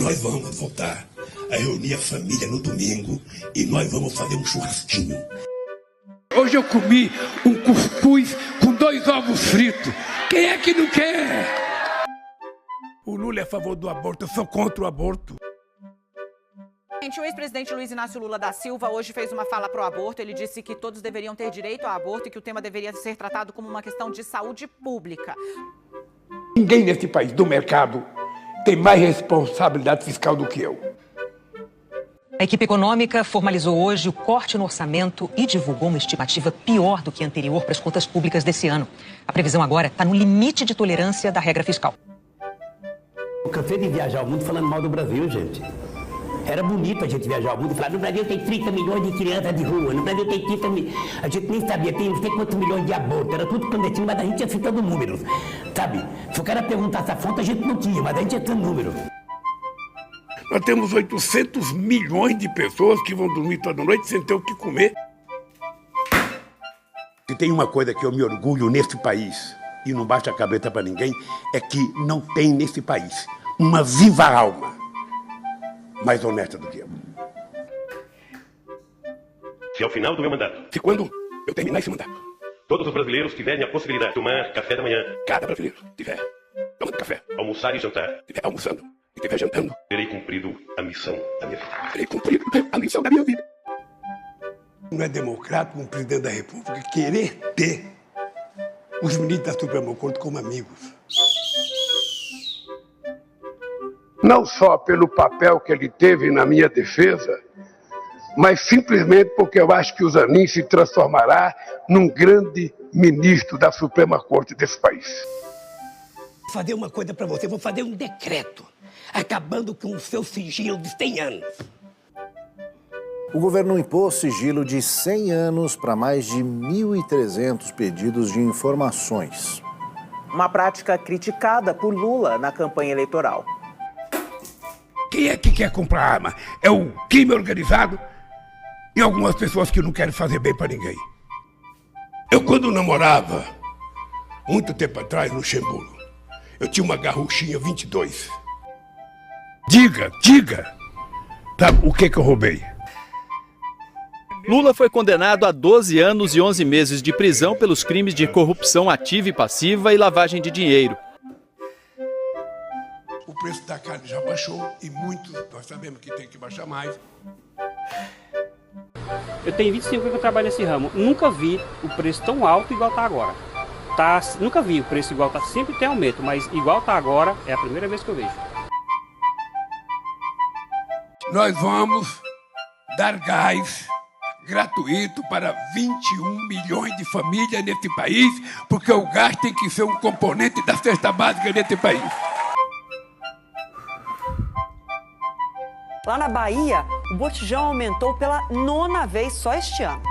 Nós vamos voltar a reunir a família no domingo e nós vamos fazer um churrasquinho. Hoje eu comi um cuscuz com 2 ovos fritos. Quem é que não quer? O Lula é a favor do aborto, eu sou contra o aborto. O ex-presidente Luiz Inácio Lula da Silva hoje fez uma fala pro aborto. Ele disse que todos deveriam ter direito ao aborto e que o tema deveria ser tratado como uma questão de saúde pública. Ninguém nesse país do mercado tem mais responsabilidade fiscal do que eu. A equipe econômica formalizou hoje o corte no orçamento e divulgou uma estimativa pior do que a anterior para as contas públicas desse ano. A previsão agora está no limite de tolerância da regra fiscal. Eu cansei de viajar o mundo falando mal do Brasil, gente. Era bonito a gente viajar ao mundo e falar, no Brasil tem 30 milhões de crianças de rua, no Brasil tem 30 milhões... A gente nem sabia, tem não sei quantos milhões de abortos, era tudo clandestino, mas a gente ia citando números, sabe? Se o cara perguntasse a fonte, a gente não tinha, mas a gente ia citando números. Nós temos 800 milhões de pessoas que vão dormir toda noite sem ter o que comer. Se tem uma coisa que eu me orgulho nesse país, e não baixa a cabeça para ninguém, é que não tem nesse país uma viva alma mais honesta do que eu. Se ao final do meu mandato, Se quando eu terminar esse mandato, todos os brasileiros tiverem a possibilidade de tomar café da manhã, cada brasileiro tiver tomando café, almoçar e jantar, tiver almoçando e tiver jantando, terei cumprido a missão da minha vida. terei cumprido a missão da minha vida. Não é democrático um presidente da República querer ter os ministros da Suprema Corte como amigos. Não só pelo papel que ele teve na minha defesa, mas simplesmente porque eu acho que o Zanin se transformará num grande ministro da Suprema Corte desse país. Vou fazer uma coisa para você, vou fazer um decreto, acabando com o seu sigilo de 100 anos. O governo impôs sigilo de 100 anos para mais de 1.300 pedidos de informações. Uma prática criticada por Lula na campanha eleitoral. Quem é que quer comprar arma? É o crime organizado e algumas pessoas que não querem fazer bem para ninguém. Eu, quando namorava, muito tempo atrás, no Luxemburgo, eu tinha uma garruchinha 22. Diga, tá, o que eu roubei? Lula foi condenado a 12 anos e 11 meses de prisão pelos crimes de corrupção ativa e passiva e lavagem de dinheiro. O preço da carne já baixou e muito, nós sabemos que tem que baixar mais. Eu tenho 25 anos que eu trabalho nesse ramo. Nunca vi o preço tão alto igual está agora. Nunca vi o preço igual, sempre tem aumento, mas igual está agora é a primeira vez que eu vejo. Nós vamos dar gás gratuito para 21 milhões de famílias nesse país, porque o gás tem que ser um componente da cesta básica nesse país. Lá na Bahia, o botijão aumentou pela 9ª vez só este ano.